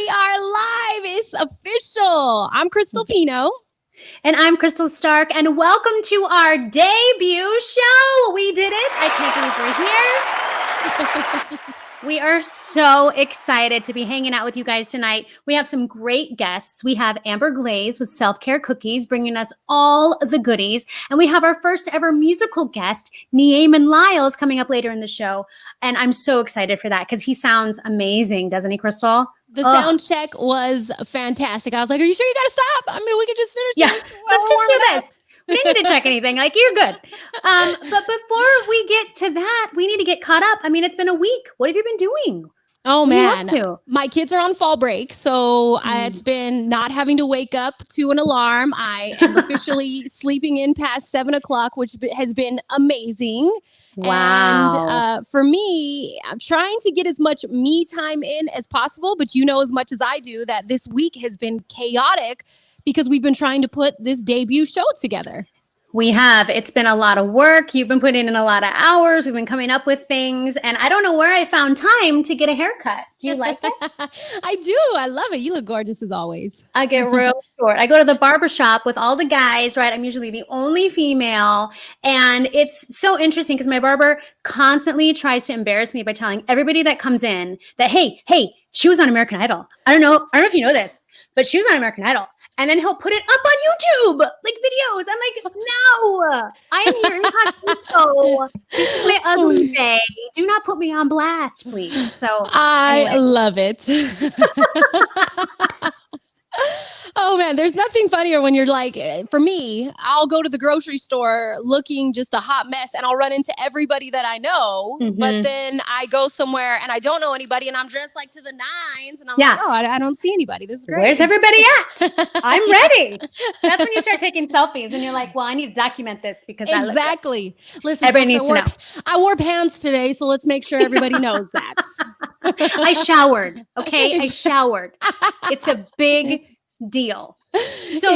We are live. It's official. I'm Krystal Pino. And I'm Krystal Stark, and welcome to our debut show. We did it. I can't believe we're here. We are so excited to be hanging out with you guys tonight. We have some great guests. We have Amber Glaze with Self-Care Cookies bringing us all the goodies. And we have our first ever musical guest, Neaman Lyles, coming up later in the show. And I'm so excited for that because he sounds amazing, doesn't he, Krystal? The sound check was fantastic. I was like, are you sure you got to stop? I mean, we could just finish this. Let's just do this. We didn't need to check anything. Like, you're good. But before we get to that, we need to get caught up. I mean, it's been a week. What have you been doing? Oh, man. My kids are on fall break. So it's been not having to wake up to an alarm. I am officially sleeping in past 7 o'clock, which has been amazing. Wow. And for me, I'm trying to get as much me time in as possible. But you know as much as I do that this week has been chaotic because we've been trying to put this debut show together. We have. It's been a lot of work. You've been putting in a lot of hours. We've been coming up with things. And I don't know where I found time to get a haircut. Do you like it? I do. I love it. You look gorgeous as always. I get real short. I go to the barbershop with all the guys, right? I'm usually the only female. And it's so interesting because my barber constantly tries to embarrass me by telling everybody that comes in that, hey, she was on American Idol. I don't know if you know this, but she was on American Idol. And then he'll put it up on YouTube, like videos. I'm like, no, I am here incognito. This is my ugly day. Do not put me on blast, please. So I love it. Oh, man, there's nothing funnier when you're like, for me, I'll go to the grocery store looking just a hot mess and I'll run into everybody that I know. But then I go somewhere and I don't know anybody and I'm dressed like to the nines. And I'm like, oh, I don't see anybody. This is great. Where's everybody at? I'm ready. That's when you start taking selfies and you're like, well, I need to document this because exactly. Listen, everybody needs to know. I wore pants today, so let's make sure everybody knows that. I showered. Okay. I showered. It's a big deal. So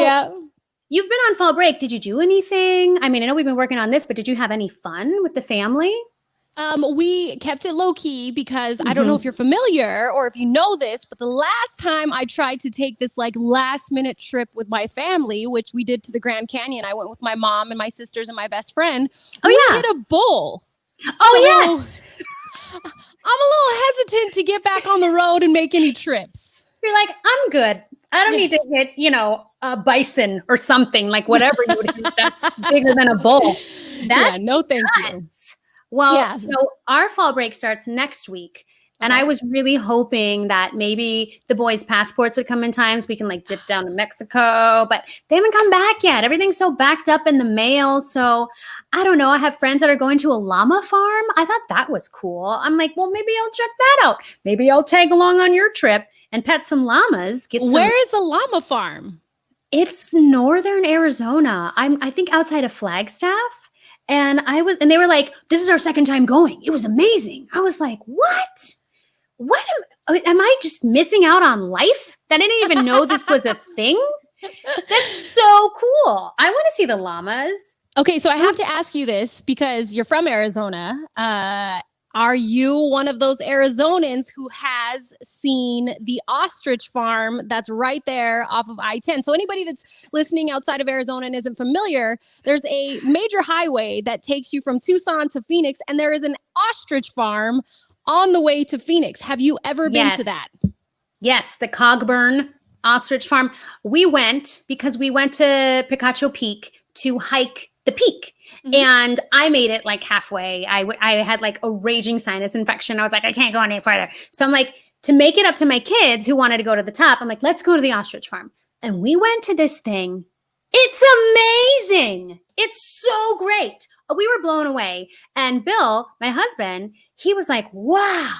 you've been on fall break. Did you do anything? I mean, I know we've been working on this, but did you have any fun with the family? We kept it low key because I don't know if you're familiar or if you know this, but the last time I tried to take this like last minute trip with my family, which we did to the Grand Canyon, I went with my mom and my sisters and my best friend. We hit a bull. Yes. I'm a little hesitant to get back on the road and make any trips. You're like, I'm good. I don't need to hit, a bison or something, like whatever you would hit that's bigger than a bull. No, thank you. Well, so our fall break starts next week. And I was really hoping that maybe the boys' passports would come in time so we can like dip down to Mexico, but they haven't come back yet. Everything's so backed up in the mail. So I don't know. I have friends that are going to a llama farm. I thought that was cool. I'm like, well, maybe I'll check that out. Maybe I'll tag along on your trip and pet some llamas. Where is a llama farm? It's northern Arizona. I think outside of Flagstaff. And they were like, this is our second time going. It was amazing. I was like, what? Am I just missing out on life? That I didn't even know this was a thing? That's so cool. I want to see the llamas. Okay, so I have to ask you this because you're from Arizona. Are you one of those Arizonans who has seen the ostrich farm that's right there off of I-10? So anybody that's listening outside of Arizona and isn't familiar, there's a major highway that takes you from Tucson to Phoenix, and there is an ostrich farm on the way to Phoenix. Have you ever been to that? Yes, the Cogburn Ostrich Farm. We went because we went to Picacho Peak to hike the peak. And I made it like halfway. I had like a raging sinus infection. I was like, I can't go any further. So I'm like, to make it up to my kids who wanted to go to the top, I'm like, let's go to the ostrich farm. And we went to this thing. It's amazing. It's so great. We were blown away. And Bill, my husband, he was like, wow.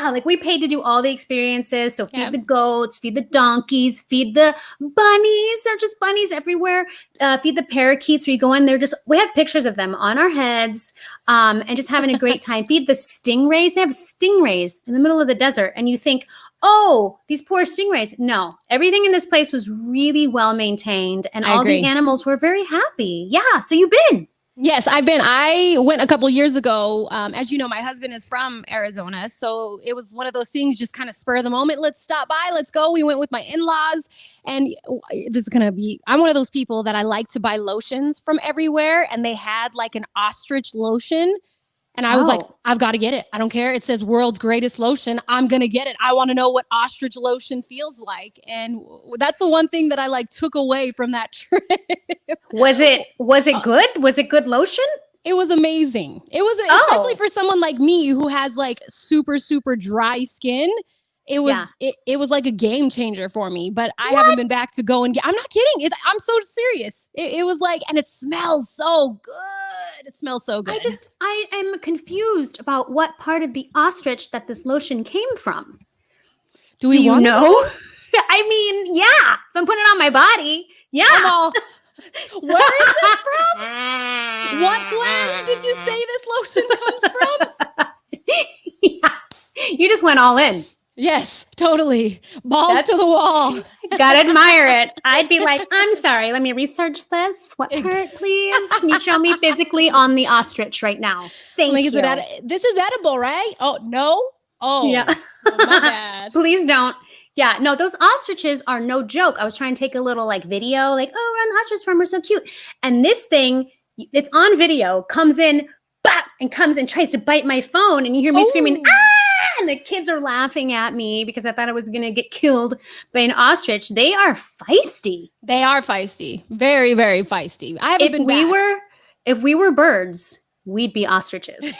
Like we paid to do all the experiences. So feed the goats, feed the donkeys, feed the bunnies. They're just bunnies everywhere. Feed the parakeets where you go in. We have pictures of them on our heads and just having a great time. Feed the stingrays. They have stingrays in the middle of the desert. And you think, oh, these poor stingrays. No, everything in this place was really well maintained. And all the animals were very happy. Yeah. So you've been. Yes, I went a couple years ago. As you know, my husband is from Arizona. So it was one of those things, just kind of spur of the moment. Let's stop by. Let's go. We went with my in-laws. And this is going to be, I'm one of those people that I like to buy lotions from everywhere. And they had like an ostrich lotion. And I was like, I've got to get it. I don't care. It says world's greatest lotion. I'm going to get it. I want to know what ostrich lotion feels like. And that's the one thing that I like took away from that trip. Was it good? Was it good lotion? It was amazing. It was, especially for someone like me who has like super, super dry skin. It was it was like a game changer for me, but I haven't been back to go and get. I'm not kidding. I'm so serious. It was like, and it smells so good. It smells so good. I am confused about what part of the ostrich that this lotion came from. Do you know? I mean, yeah. If I'm putting it on my body, yeah. Where is this from? What glands did you say this lotion comes from? Yeah. You just went all in. Yes, totally. Balls to the wall. Gotta admire it. I'd be like, I'm sorry, let me research this. What part, please? Can you show me physically on the ostrich right now? Thank you. This is edible, right? Oh, no? Oh, yeah. Oh, my bad. Please don't. Yeah, no, those ostriches are no joke. I was trying to take a little like video, like, oh, we're on the ostrich farm, we're so cute. And this thing, it's on video, comes in, bah, and comes and tries to bite my phone. And you hear me screaming, ah! And the kids are laughing at me because I thought I was going to get killed by an ostrich. They are feisty. They are feisty. Very, very feisty. I haven't been back. If we were birds, we'd be ostriches.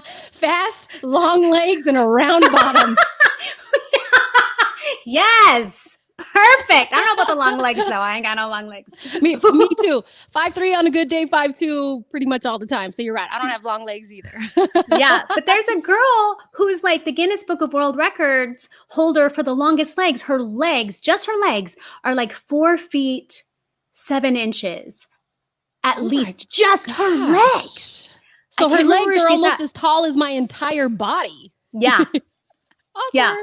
Fast, long legs, and a round bottom. Yes. Perfect. I don't know about the long legs, though. I ain't got no long legs. Me too. 5'3" on a good day, 5'2" pretty much all the time. So you're right. I don't have long legs either. Yeah. But there's a girl who's like the Guinness Book of World Records holder for the longest legs. Her legs, just her legs, are like 4 feet 7 inches. At least just her legs. So her legs are almost as tall as my entire body. Yeah. Yeah.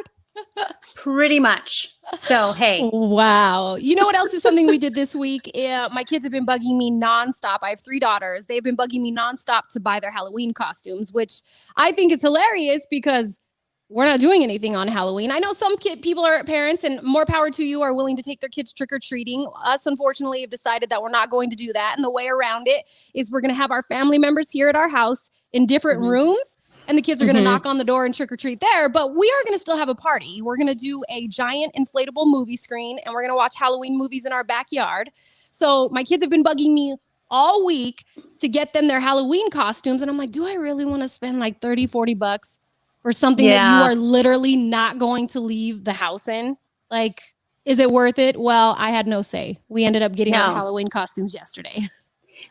Pretty much. So, hey. Wow. You know what else is something we did this week? My kids have been bugging me nonstop. I have 3 daughters. They've been bugging me nonstop to buy their Halloween costumes, which I think is hilarious because we're not doing anything on Halloween. I know some people are parents, and more power to you, are willing to take their kids trick-or-treating. Us, unfortunately, have decided that we're not going to do that. And the way around it is we're going to have our family members here at our house in different rooms. And the kids are going to knock on the door and trick or treat there. But we are going to still have a party. We're going to do a giant inflatable movie screen, and we're going to watch Halloween movies in our backyard. So my kids have been bugging me all week to get them their Halloween costumes. And I'm like, do I really want to spend like $30-$40 for something that you are literally not going to leave the house in? Like, is it worth it? Well, I had no say. We ended up getting our Halloween costumes yesterday.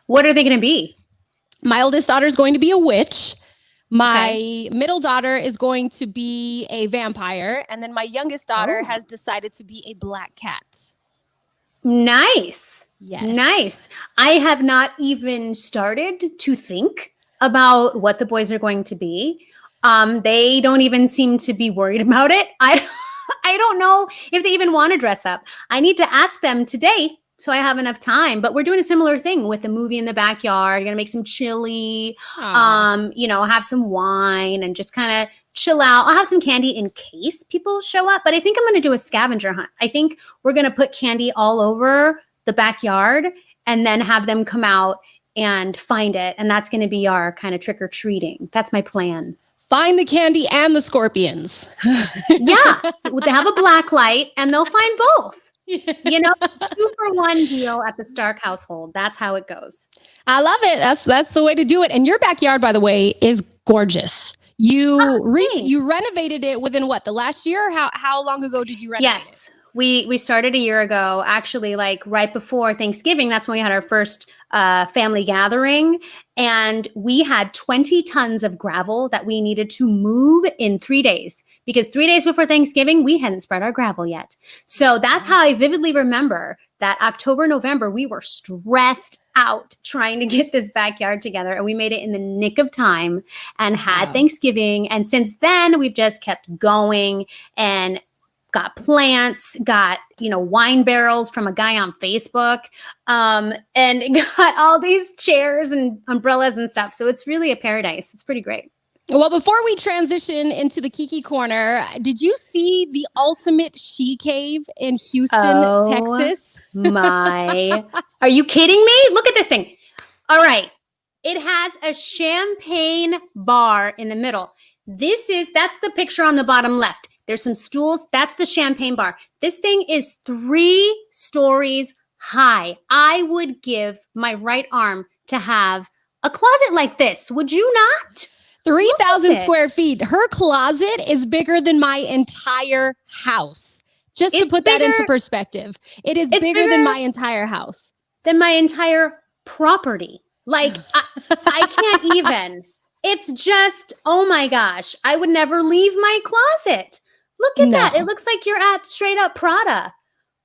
What are they going to be? My oldest daughter is going to be a witch. My middle daughter is going to be a vampire. And then my youngest daughter has decided to be a black cat. Nice. Yes. Nice. I have not even started to think about what the boys are going to be. They don't even seem to be worried about it. I don't know if they even want to dress up. I need to ask them today, so I have enough time. But we're doing a similar thing with a movie in the backyard. Gonna make some chili, have some wine and just kind of chill out. I'll have some candy in case people show up. But I think I'm gonna do a scavenger hunt. I think we're gonna put candy all over the backyard and then have them come out and find it. And that's gonna be our kind of trick-or-treating. That's my plan. Find the candy and the scorpions. Yeah, they have a black light and they'll find both. 2-for-1 deal at the Stark household. That's how it goes. I love it. That's the way to do it. And your backyard, by the way, is gorgeous. You renovated it within the last year? How long ago did you renovate it? Yes. We started a year ago, actually, like right before Thanksgiving. That's when we had our first family gathering. And we had 20 tons of gravel that we needed to move in 3 days. Because 3 days before Thanksgiving, we hadn't spread our gravel yet. So that's how I vividly remember that October, November, we were stressed out trying to get this backyard together. And we made it in the nick of time and had Thanksgiving. And since then, we've just kept going and got plants, got, wine barrels from a guy on Facebook, and got all these chairs and umbrellas and stuff. So it's really a paradise. It's pretty great. Well, before we transition into the Kiki Corner, did you see the ultimate she cave in Houston, Texas? Are you kidding me? Look at this thing. All right. It has a champagne bar in the middle. That's the picture on the bottom left. There's some stools. That's the champagne bar. This thing is 3 stories high. I would give my right arm to have a closet like this. Would you not? 3,000 square feet. Her closet is bigger than my entire house. Just to put that into perspective, it is bigger than my entire house. Than my entire property. Like, I can't even. It's just, oh my gosh. I would never leave my closet. Look at that. It looks like you're at straight up Prada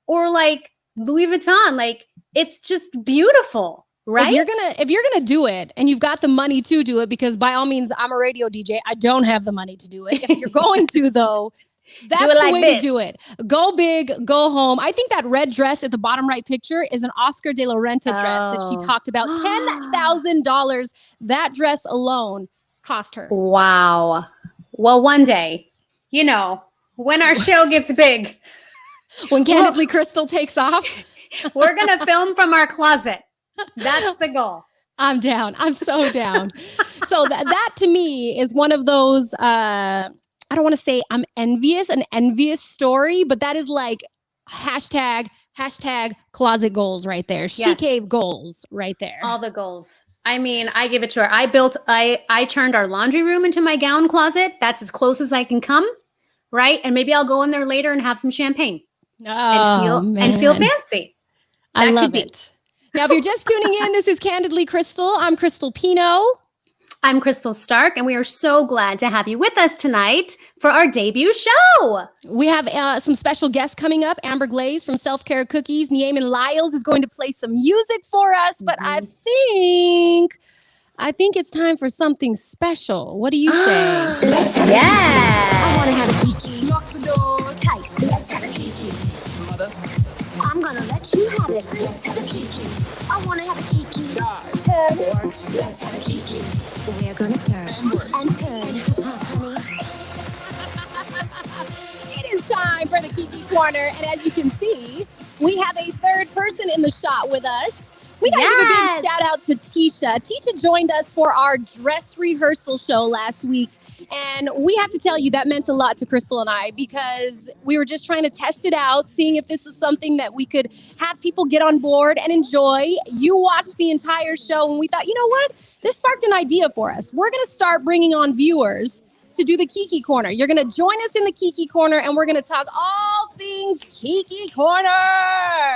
or like Louis Vuitton. Like, it's just beautiful. Right? If you're gonna do it and you've got the money to do it, because by all means, I'm a radio DJ. I don't have the money to do it. If you're going to, though, that's the way to do it. Go big, go home. I think that red dress at the bottom right picture is an Oscar de la Renta dress that she talked about. $10,000. That dress alone cost her. Wow. Well, one day, when our show gets big, when Candidly Krystal takes off, we're gonna film from our closet. That's the goal. I'm down. I'm so down. So that to me is one of those, I don't want to say I'm envious, an envious story, but that is like hashtag closet goals right there. Yes. She cave goals right there. All the goals. I mean, I give it to her. I turned our laundry room into my gown closet. That's as close as I can come. Right. And maybe I'll go in there later and have some champagne and feel fancy. I love it. Now, if you're just tuning in, this is Candidly Krystal. I'm Krystal Pino. I'm Krystal Stark, and we are so glad to have you with us tonight for our debut show. We have some special guests coming up. Amber Glaze from Self Care Cookies. Neaman Lyles is going to play some music for us, but I think it's time for something special. What do you say? Let's have I want to have a Kiki. Lock the door tight. Let's have a Kiki. I'm gonna let you have it. Let's have a Kiki. I wanna have a Kiki. Turn. Let's have a Kiki. We're gonna turn and turn, honey. It is time for the Kiki Corner, and as you can see, we have a third person in the shot with us. We gotta give a big shout out to Tisha. Tisha joined us for our dress rehearsal show last week. And we have to tell you that meant a lot to Krystal and I, because we were just trying to test it out, seeing if this was something that we could have people get on board and enjoy. You watched the entire show and we thought, you know what? This sparked an idea for us. We're going to start bringing on viewers to do the Kiki Corner. You're going to join us in the Kiki Corner and we're going to talk all things Kiki Corner.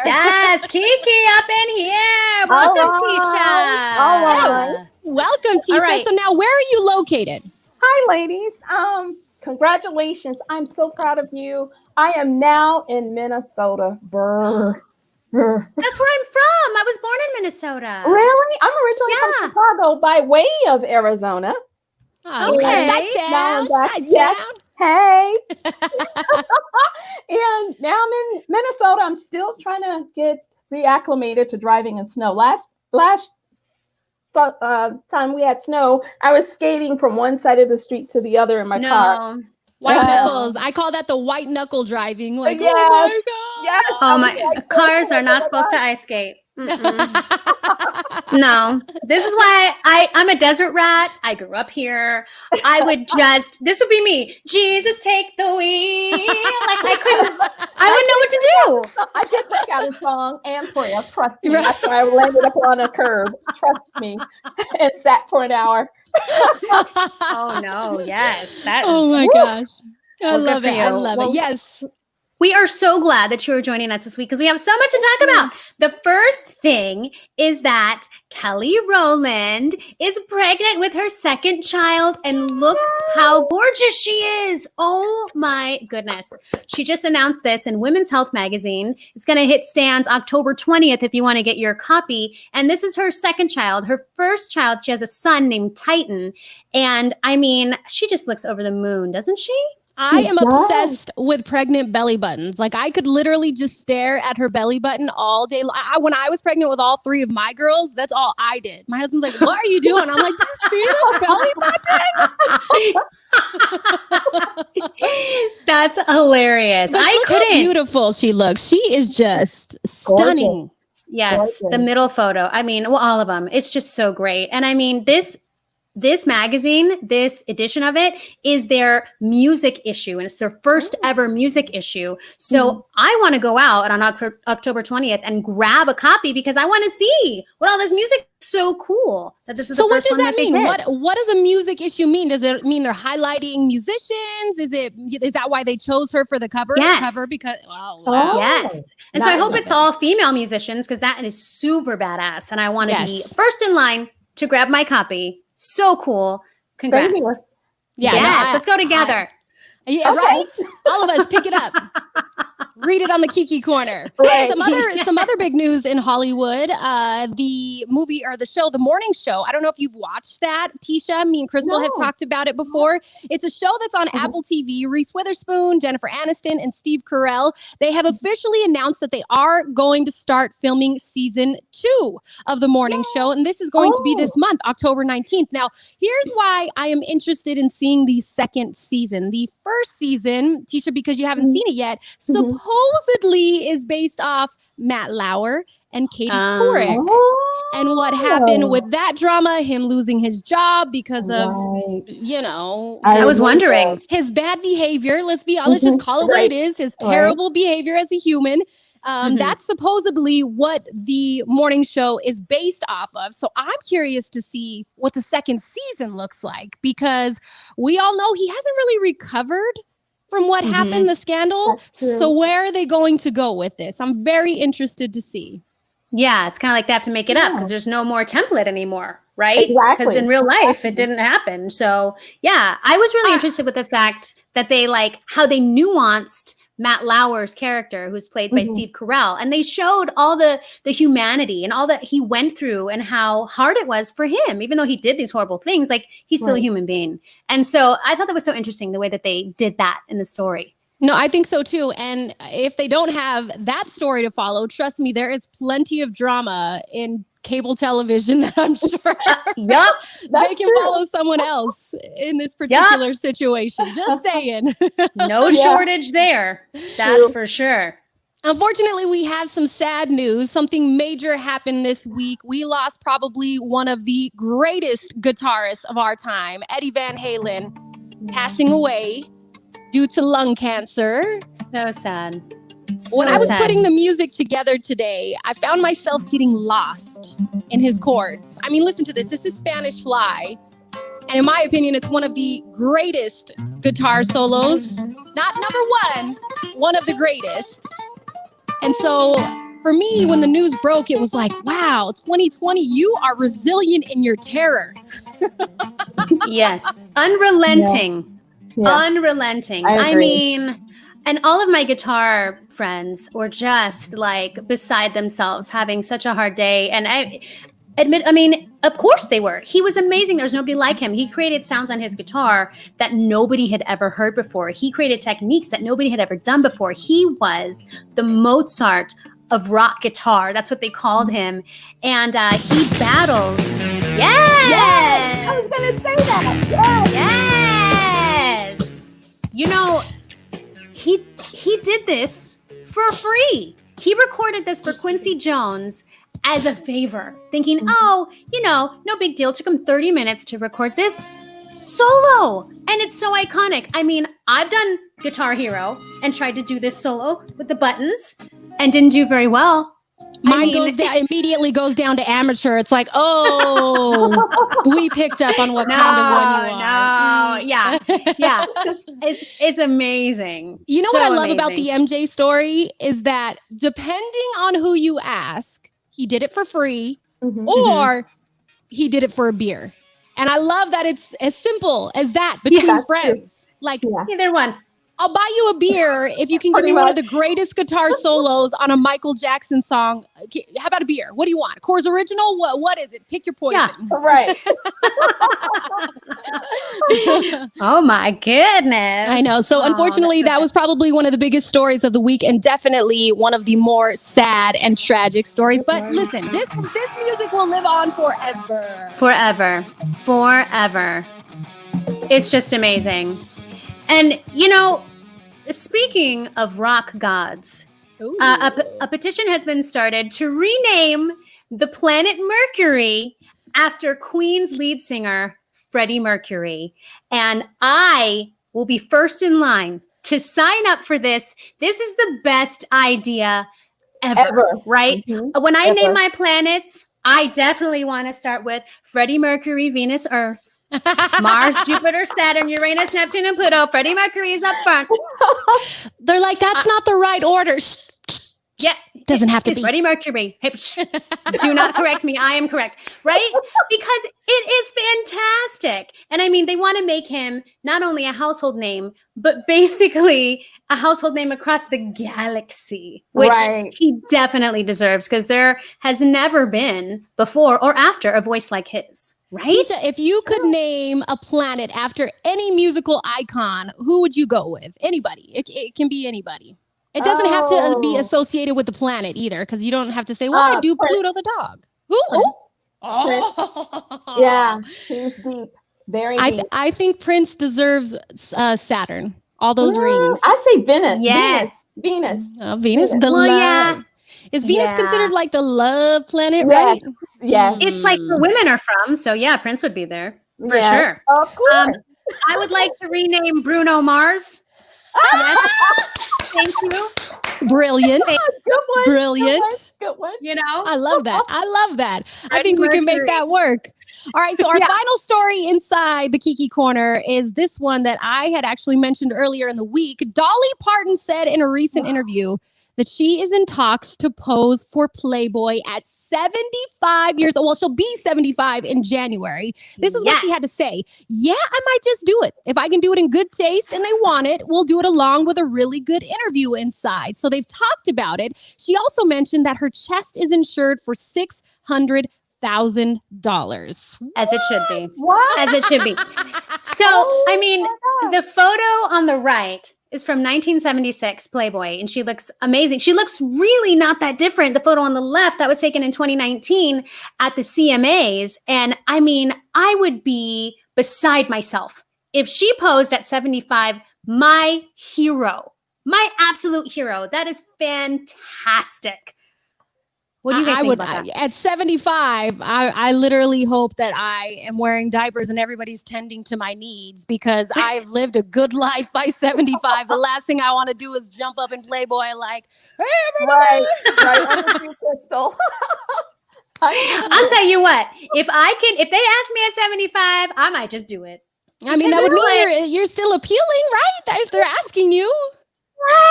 Yes, Kiki up in here. Welcome, Tisha. All right. Welcome, Tisha. Right. So now where are you located? Hi, ladies. Congratulations. I'm so proud of you. I am now in Minnesota. Brr. That's where I'm from. I was born in Minnesota. Really? I'm originally from Chicago by way of Arizona. Oh, okay. Shut down. Hey. And now I'm in Minnesota. I'm still trying to get reacclimated to driving in snow. Last time we had snow, I was skating from one side of the street to the other in my car. White knuckles. I call that the white knuckle driving. Like, yes. Oh my God. Yes. Oh my, cars are not supposed to ice skate. No, this is why I'm a desert rat. I grew up here. This would be me. Jesus, take the wheel. Like I wouldn't know what to do. I just pick out a song and prayer. Trust me. That's why I landed up on a curb. Trust me. And sat for an hour. Oh no, yes. Oh my gosh. I love it. I love it. Yes. We are so glad that you are joining us this week because we have so much to talk about. The first thing is that Kelly Rowland is pregnant with her second child, and look how gorgeous she is. Oh my goodness. She just announced this in Women's Health magazine. It's going to hit stands October 20th if you want to get your copy. And this is her second child. Her first child, she has a son named Titan. And I mean, she just looks over the moon, doesn't she? I am does. obsessed with pregnant belly buttons. Like I could literally just stare at her belly button all day. When I was pregnant with all 3 of my girls, that's all I did. My husband's like, "What are you doing?" I'm like, "Do you see this belly button?" That's hilarious. But I look how couldn't. beautiful she looks. She is just stunning. Yes, the Gorgeous. middle photo. I mean, well, all of them. It's just so great. And I mean, this magazine, this edition of it is their music issue, and it's their first ever music issue. So I want to go out on October 20th and grab a copy because I want to see what all this music is. So cool that this is So the what first does one that they mean? did. What does a music issue mean? Does it mean they're highlighting musicians? Is that why they chose her for the cover? Yes. Because wow. Oh. Yes. And so I Nice. hope it's all female musicians because that is super badass. And I want to be Yes. first in line to grab my copy. So cool. Congrats. Same here. Yeah, Yes, no, let's go together. Yeah, Okay. right? All of us pick it up. Read it on the Kiki Korner. Right. Some other big news in Hollywood. The movie or the show, The Morning Show. I don't know if you've watched that, Tisha. Me and Krystal had No. talked about it before. It's a show that's on Apple TV. Reese Witherspoon, Jennifer Aniston, and Steve Carell. They have officially announced that they are going to start filming season 2 of The Morning Show. And this is going to be this month, October 19th. Now, here's why I am interested in seeing the second season. The first season, Tisha, because you haven't seen it yet, supposedly is based off Matt Lauer and Katie Couric. And what happened with that drama, him losing his job because of, Right. you know, I was wondering. his bad behavior. Let's just call it what Right. it is. His terrible behavior as a human. That's supposedly what the morning show is based off of. So I'm curious to see what the second season looks like because we all know he hasn't really recovered from what happened, the scandal. That's true. So where are they going to go with this? I'm very interested to see. Yeah, it's kind of like they have to make it up because there's no more template anymore, right? Exactly. Because in real life, it didn't happen. So yeah, I was really interested with the fact that they how they nuanced Matt Lauer's character, who's played by Steve Carell, and they showed all the humanity and all that he went through and how hard it was for him, even though he did these horrible things. Like he's still a human being, and so I thought that was so interesting the way that they did that in the story. No, I think so too. And if they don't have that story to follow, trust me, there is plenty of drama in cable television that I'm sure Yup. they can follow someone else in this particular situation. Just saying. No shortage there. That's for sure. Unfortunately, we have some sad news. Something major happened this week. We lost probably one of the greatest guitarists of our time, Eddie Van Halen, passing away due to lung cancer. So sad. When I was putting the music together today, I found myself getting lost in his chords. I mean, listen to this. This is Spanish Fly. And in my opinion, it's one of the greatest guitar solos. Not number one of the greatest. And so for me, when the news broke, it was like, wow, 2020, you are resilient in your terror. Yes. Unrelenting. Yeah. Unrelenting. I I agree. mean, and all of my guitar friends were just like beside themselves, having such a hard day. And I mean, of course they were. He was amazing. There's nobody like him. He created sounds on his guitar that nobody had ever heard before. He created techniques that nobody had ever done before. He was the Mozart of rock guitar. That's what they called him. And he battled. Yes! I was gonna say that. Yes! You know, he did this for free. He recorded this for Quincy Jones as a favor, thinking, oh, no big deal. It took him 30 minutes to record this solo. And it's so iconic. I mean, I've done Guitar Hero and tried to do this solo with the buttons and didn't do very well. Mine immediately goes down to amateur. It's like, oh, we picked up on what kind of one you are. No, yeah. It's amazing. You know So what I love about amazing. the MJ story is that depending on who you ask, he did it for free or he did it for a beer. And I love that it's as simple as that between that's friends. true. Like, Either one. I'll buy you a beer if you can give Pretty me one of much. the greatest guitar solos on a Michael Jackson song. How about a beer? What do you want? Coors Original? What is it? Pick your poison. Right. Oh my goodness. I know. So unfortunately, that was probably one of the biggest stories of the week, and definitely one of the more sad and tragic stories. But listen, this music will live on forever. Forever. It's just amazing. And, speaking of rock gods, a petition has been started to rename the planet Mercury after Queen's lead singer, Freddie Mercury. And I will be first in line to sign up for this. This is the best idea ever. Right? Mm-hmm. When I name my planets, I definitely want to start with Freddie Mercury, Venus, Earth. Mars, Jupiter, Saturn, Uranus, Neptune, and Pluto. Freddie Mercury is up front. They're like, that's not the right order. Yeah. Doesn't have to it's be. Freddie Mercury. Hey, do not correct me. I am correct. Right? Because it is fantastic. And I mean, they want to make him not only a household name, but basically a household name across the galaxy, which he definitely deserves, because there has never been before or after a voice like his. Right? Tisha, if you could name a planet after any musical icon, who would you go with? Anybody. It can be anybody. It doesn't have to be associated with the planet either, because you don't have to say, well, I do Pluto the dog. Who? Oh. Yeah, he's deep. Very deep. I think Prince deserves Saturn. All those rings. I say Venus. Yes. Venus. Venus. The Well, love. yeah. Is Venus considered like the love planet, Yes. right? Yes. It's like where women are from. So yeah, Prince would be there for Yes. sure. Of course. I would like to rename Bruno Mars. Yes. Thank you. Brilliant. Good one. Brilliant. Good one. I love that. I love that. I Freddie think we can make Mercury. that work. All right. So our final story inside the Kiki Corner is this one that I had actually mentioned earlier in the week. Dolly Parton said in a recent interview that she is in talks to pose for Playboy at 75 years old. Well, she'll be 75 in January. This is what she had to say. Yeah, I might just do it. If I can do it in good taste and they want it, we'll do it along with a really good interview inside. So they've talked about it. She also mentioned that her chest is insured for $600,000. As it should be. What? As it should be. So, I mean, the photo on the right is from 1976 Playboy, and she looks amazing. She looks really not that different. The photo on the left, that was taken in 2019 at the CMAs. And I mean, I would be beside myself if she posed at 75. My hero, my absolute hero. That is fantastic. What do you guys think about that? At 75, I literally hope that I am wearing diapers and everybody's tending to my needs, because I've lived a good life by 75. The last thing I want to do is jump up in Playboy like, hey, everybody. Right. I'm with you, Crystal. I'll tell you what, if they ask me at 75, I might just do it. I mean, that would mean you're still appealing, right? If they're asking you.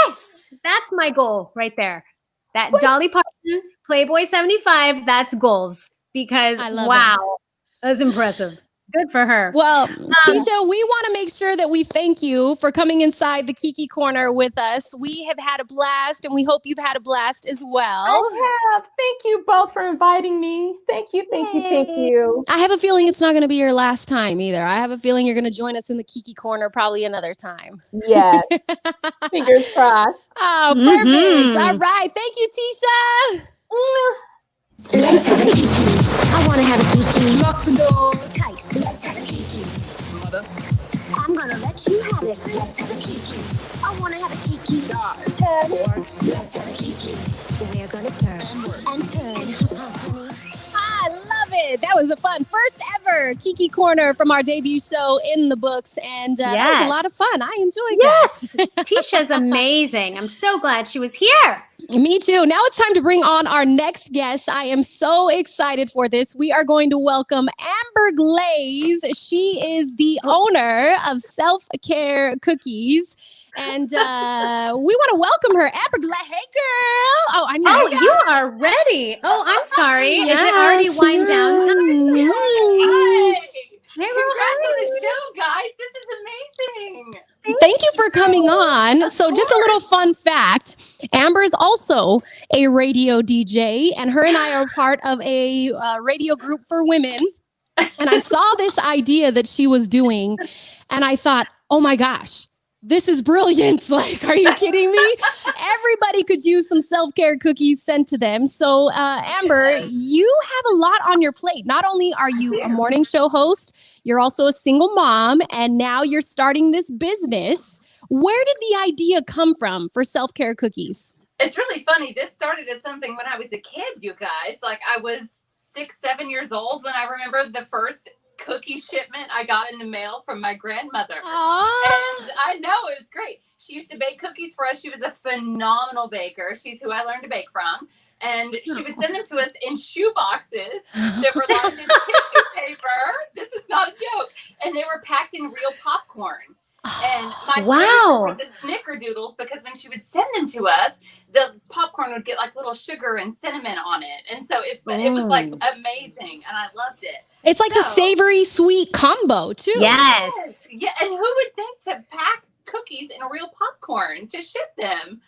Yes, that's my goal right there. That Dolly Parton, Playboy 75, that's goals. Because, wow, that's impressive. Good for her. Well, Tisha, we want to make sure that we thank you for coming inside the Kiki Corner with us. We have had a blast, and we hope you've had a blast as well. I have. Thank you both for inviting me. Thank you. I have a feeling it's not going to be your last time either. I have a feeling you're going to join us in the Kiki Corner probably another time. Yes. Fingers crossed. Oh, perfect. All right. Thank you, Tisha. Let's have a Kiki. I want to have a Kiki. Lock the door. Tight. Let's have a Kiki. I'm gonna let you have it. Let's have a Kiki. I want to have a Kiki. Turn. Let's have a Kiki. We're gonna turn and turn. Honey. I love it. That was a fun first ever Kiki Corner from our debut show in the books. And that was a lot of fun. I enjoyed that. Tisha's amazing. I'm so glad she was here. Me too. Now it's time to bring on our next guest. I am so excited for this. We are going to welcome Amber Glaze. She is the owner of Self Care Cookies. And we want to welcome her. Amber Glaze. Hey, girl. Oh, I know. Oh, you are ready. Oh, I'm sorry. Is it already wind down time? Hey, Congrats on the show, guys. This is amazing. Thank you for coming on. So just a little fun fact. Amber is also a radio DJ, and her and I are part of a radio group for women. And I saw this idea that she was doing, and I thought, oh my gosh, this is brilliant. Like, are you kidding me? Everybody could use some self-care cookies sent to them. So, Amber, you have a lot on your plate. Not only are you a morning show host, you're also a single mom, and now you're starting this business. Where did the idea come from for self-care cookies? It's really funny. This started as something when I was a kid, you guys. Like, I was 6, 7 years old when I remember the first cookie shipment I got in the mail from my grandmother. Aww. And I know, it was great. She used to bake cookies for us. She was a phenomenal baker. She's who I learned to bake from. And she would send them to us in shoe boxes that were lined in tissue paper. This is not a joke. And they were packed in real popcorn. And my favorite were the snickerdoodles, because when she would send them to us, the popcorn would get like little sugar and cinnamon on it. And so it was like amazing. And I loved it. It's like the savory sweet combo too. Yes. Yeah. And who would think to pack cookies in real popcorn to ship them?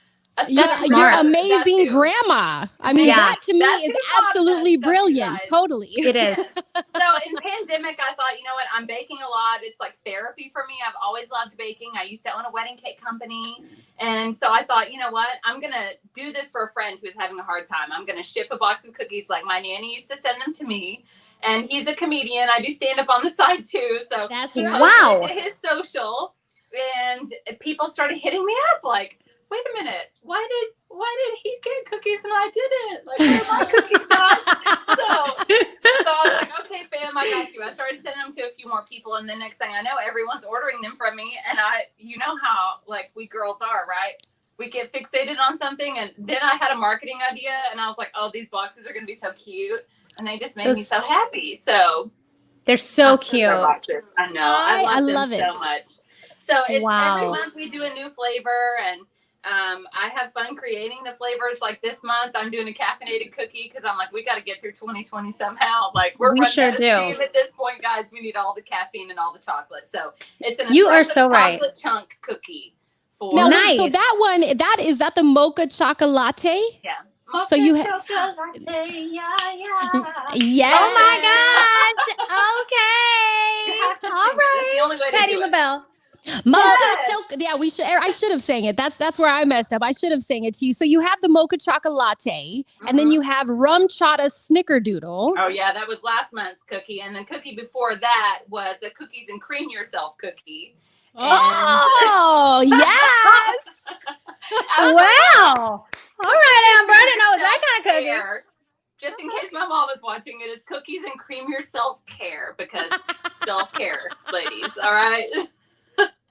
You're amazing grandma. I mean, that to me is absolutely brilliant. Totally. It is. So in pandemic, I thought, you know what? I'm baking a lot. It's like therapy for me. I've always loved baking. I used to own a wedding cake company. And so I thought, you know what? I'm going to do this for a friend who's having a hard time. I'm going to ship a box of cookies like my nanny used to send them to me. And he's a comedian. I do stand up on the side too. So that's his social. And people started hitting me up like, wait a minute, why did he get cookies and I didn't? Like, where are my cookies not? So I was like, okay, fam, I got you. I started sending them to a few more people, and the next thing I know, everyone's ordering them from me. And you know how like we girls are, right? We get fixated on something, and then I had a marketing idea, and I was like, oh, these boxes are going to be so cute, and they just made me so happy. So they're so cute. I know. I love them it so much. So it's every month we do a new flavor, and I have fun creating the flavors. Like this month, I'm doing a caffeinated cookie because I'm like, we got to get through 2020 somehow. Like we sure do. At this point, guys, we need all the caffeine and all the chocolate. So it's an chocolate chunk cookie. Now, so that one, is that the mocha chocolate? Yeah. Mocha so you chocolate, yeah. Oh my gosh. Okay. All right. Patty LaBelle. Mocha chocolate. Yeah, we should. I should have sang it. That's where I messed up. I should have sang it to you. So you have the mocha chocolate, and then you have rum chata snickerdoodle. Oh yeah, that was last month's cookie, and the cookie before that was a cookies and cream yourself cookie. Oh yes! Wow! All right, Amber. I didn't know it was that kind of cookie. Just in case my mom was watching, it is cookies and cream your self-care, because self-care, ladies. All right.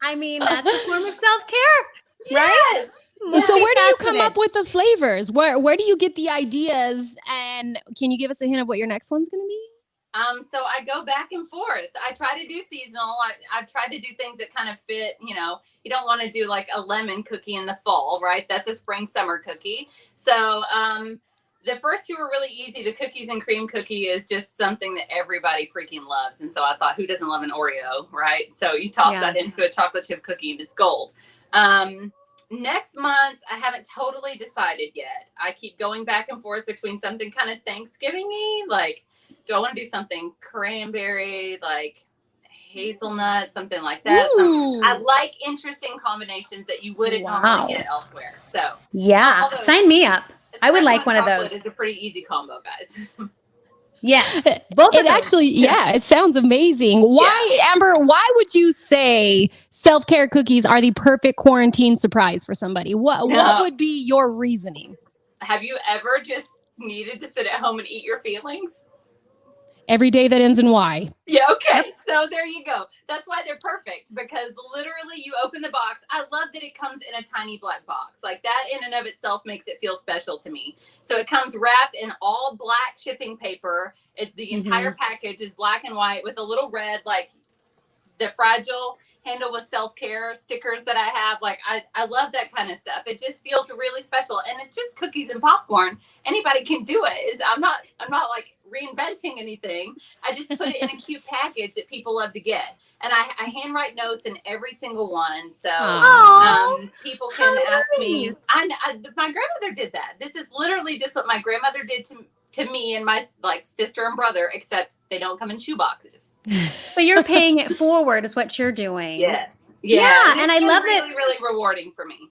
I mean, that's a form of self-care, right? Yes. So where do you come up with the flavors? Where do you get the ideas? And can you give us a hint of what your next one's going to be? So I go back and forth. I try to do seasonal. I've tried to do things that kind of fit, you know, you don't want to do like a lemon cookie in the fall, right? That's a spring summer cookie. So, the first two are really easy. The cookies and cream cookie is just something that everybody freaking loves. And so I thought, who doesn't love an Oreo, right? So you toss that into a chocolate chip cookie and it's gold. Next month, I haven't totally decided yet. I keep going back and forth between something kind of Thanksgiving-y, like, do I want to do something cranberry, like hazelnut, something like that? I like interesting combinations that you wouldn't normally get elsewhere. So yeah, sign me up. I would like one of those. It's a pretty easy combo, guys. Yes. It actually, it sounds amazing. Why, Amber, why would you say self-care cookies are the perfect quarantine surprise for somebody? What would be your reasoning? Have you ever just needed to sit at home and eat your feelings? Every day that ends in Y. Yeah, okay. So there you go. That's why they're perfect, because literally you open the box. I love that it comes in a tiny black box. Like that in and of itself makes it feel special to me. So it comes wrapped in all black shipping paper. The entire package is black and white with a little red, like the fragile handle with self-care stickers that I have. Like I love that kind of stuff. It just feels really special, and it's just cookies and popcorn. Anybody can do it. I'm not like reinventing anything. I just put it in a cute package that people love to get. And I handwrite notes in every single one. So people can ask me. My grandmother did that. This is literally just what my grandmother did to me and my sister and brother, except they don't come in shoe boxes. So you're paying it forward is what you're doing. Yes. Yeah. And I love that. It's really rewarding for me.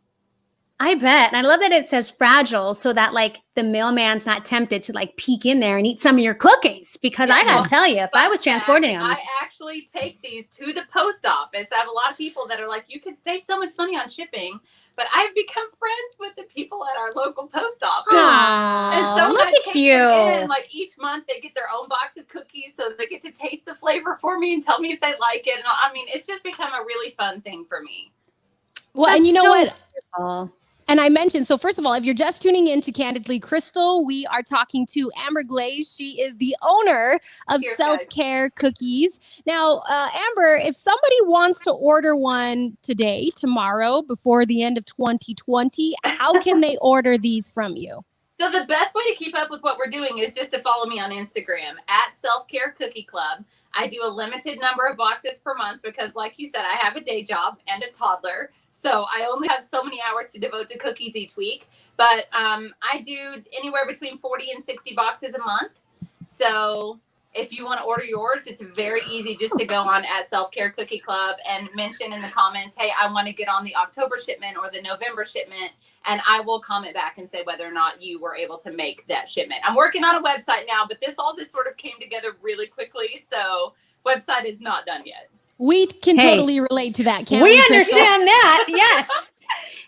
I bet. And I love that it says fragile so that the mailman's not tempted to peek in there and eat some of your cookies. Because I got to tell you, if I was transporting them. I actually take these to the post office. I have a lot of people that are like, you could save so much money on shipping. But I've become friends with the people at our local post office. Aww, and so look at you. Each month they get their own box of cookies so they get to taste the flavor for me and tell me if they like it. And I mean, it's just become a really fun thing for me. Well, That's and you know what? Wonderful. And I mentioned, so first of all, if you're just tuning in to Candidly Krystal, we are talking to Amber Glaze. She is the owner of Self-Care Cookies. Now, Amber, if somebody wants to order one today, tomorrow, before the end of 2020, how can they order these from you? So the best way to keep up with what we're doing is just to follow me on Instagram at Self-Care Cookie Club. I do a limited number of boxes per month because, like you said, I have a day job and a toddler. So I only have so many hours to devote to cookies each week. But I do anywhere between 40 and 60 boxes a month. So if you want to order yours, it's very easy just to go on at Self-Care Cookie Club and mention in the comments, hey, I want to get on the October shipment or the November shipment. And I will comment back and say whether or not you were able to make that shipment. I'm working on a website now, but this all just sort of came together really quickly. So website is not done yet. We can totally relate to that, can't we understand that. Yes.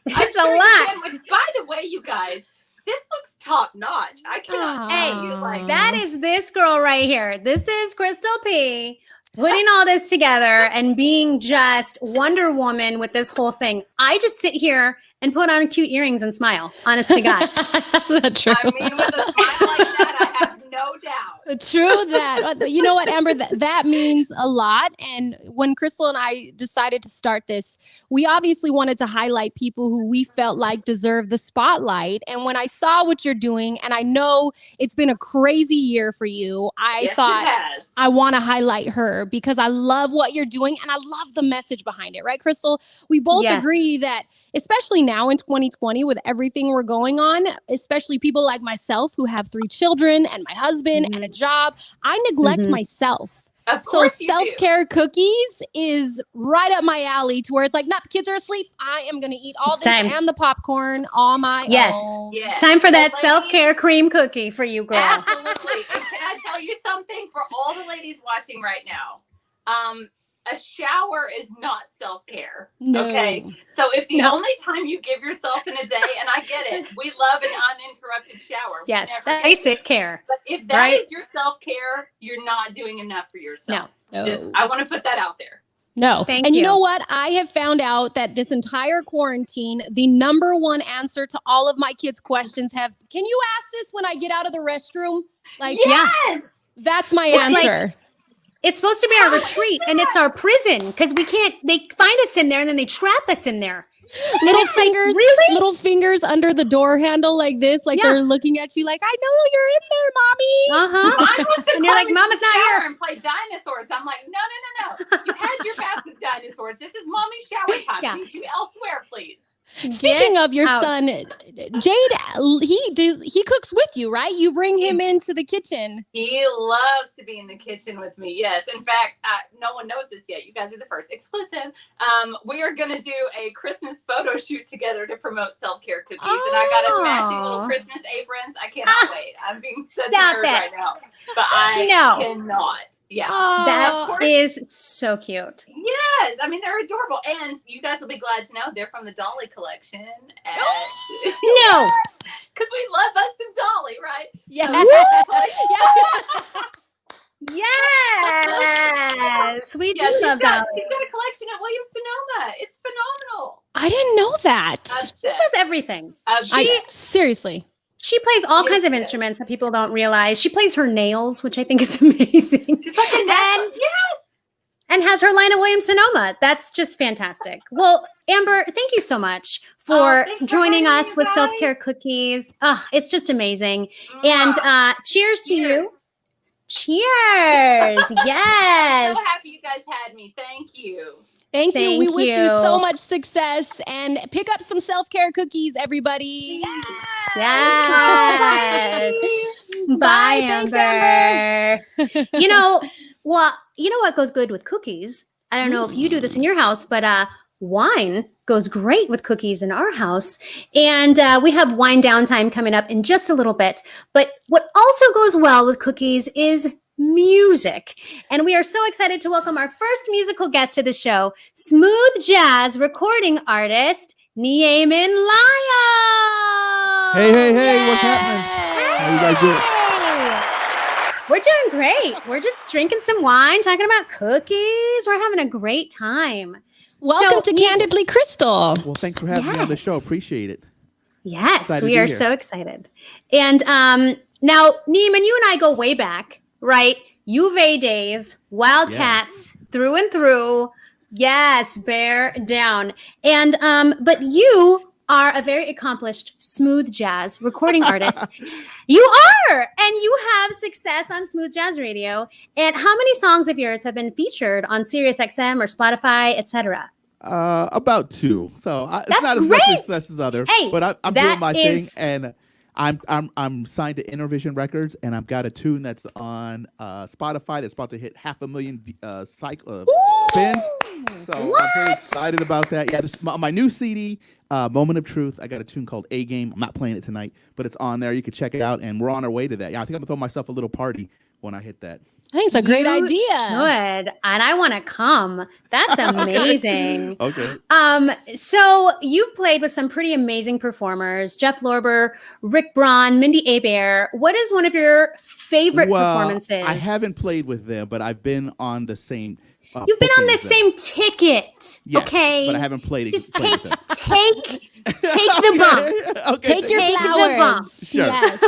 It's a lot. By the way, you guys, this looks top notch. I cannot tell you. That is this girl right here. This is Krystal P. putting all this together and being just Wonder Woman with this whole thing. I just sit here and put on cute earrings and smile. Honest to God. That's not true. I mean, with a smile like that, I have no doubt. True that. You know what, Amber? That means a lot. And when Krystal and I decided to start this, we obviously wanted to highlight people who we felt like deserve the spotlight. And when I saw what you're doing, and I know it's been a crazy year for you, I thought I want to highlight her because I love what you're doing and I love the message behind it. Right, Krystal? We both agree that, especially now in 2020 with everything we're going on, especially people like myself who have 3 children and my husband and a job, I neglect myself. So self-care cookies is right up my alley to where it's like, nope, kids are asleep. I am going to eat all this and the popcorn on my own. Yes. Time for that self-care cream cookie for you, girl. Absolutely. And can I tell you something for all the ladies watching right now? A shower is not self-care. No. Okay. So if the only time you give yourself in a day, and I get it, we love an uninterrupted shower. Yes, basic care. But if that is your self-care, you're not doing enough for yourself. No. I want to put that out there. No. And you know what? I have found out that this entire quarantine, the number one answer to all of my kids' questions can you ask this when I get out of the restroom? Like, that's my answer. It's supposed to be our retreat and it's our prison because they find us in there and then they trap us in there. Little fingers under the door handle like this, like they're looking at you like, I know you're in there, mommy. Mine was to and you're like, Mama's not here. And play dinosaurs. I'm like, no. You had your bath with dinosaurs. This is mommy's shower time. Meet you elsewhere, please. Speaking of your son, Jade, he cooks with you, right? You bring him into the kitchen. He loves to be in the kitchen with me. Yes. In fact, no one knows this yet. You guys are the first. Exclusive. We are going to do a Christmas photo shoot together to promote self-care cookies. And I got us matching little Christmas aprons. I cannot wait. I'm being such a nerd right now. But I cannot. Yeah. That is so cute. Yes. I mean, they're adorable. And you guys will be glad to know they're from the Dolly collection. No. Because we love us some Dolly, right? Yeah. Yes. We do love Dolly. She's got a collection at Williams-Sonoma. It's phenomenal. I didn't know that. She does everything. Seriously. She plays all kinds of instruments that people don't realize. She plays her nails, which I think is amazing. She's like a and has her line at Williams-Sonoma. That's just fantastic. Well, Amber, thank you so much for joining us with Self-Care Cookies. It's just amazing. And cheers to you. Cheers. Yes. So happy you guys had me. Thank you. Thank you. We Thank wish you you. so much success and pick up some self-care cookies, everybody. Yes. Bye, Thanks, Amber. you know what goes good with cookies? I don't know if you do this in your house, but wine goes great with cookies in our house. And we have wine downtime coming up in just a little bit. But what also goes well with cookies is music. And we are so excited to welcome our first musical guest to the show, smooth jazz recording artist, Neaman Lyles. Hey, what's happening? How you guys doing? We're doing great. We're just drinking some wine, talking about cookies. We're having a great time. Welcome to Candidly Krystal. Well, thanks for having me on the show. Appreciate it. Yes, Excited we to are be here. so excited. And now, Neaman, you and I go way back, right? Uve days, Wildcats through and through. Yes, bear down. And but you are a very accomplished smooth jazz recording artist. You are, and you have success on Smooth Jazz Radio. And how many songs of yours have been featured on Sirius XM or Spotify, etc.? About 2. So it's That's not as great. much success as other, Hey, but I'm that doing my is- thing, and I'm signed to Intervision Records, and I've got a tune that's on Spotify that's about to hit 500,000 spins. So I'm very excited about that. Yeah, my new CD, Moment of Truth. I got a tune called A Game. I'm not playing it tonight, but it's on there. You can check it out, and we're on our way to that. Yeah, I think I'm gonna throw myself a little party when I hit that. I think it's a great You idea. Should, and I want to come. That's amazing. Okay. So you've played with some pretty amazing performers: Jeff Lorber, Rick Braun, Mindy Abair. What is one of your favorite performances? I haven't played with them, but I've been on the same. You've been on the booking with them. same ticket, Yes, okay? but I haven't played it. Just played take with them. take the bump. Okay. Take your Take the flowers. bump. Sure. Yes.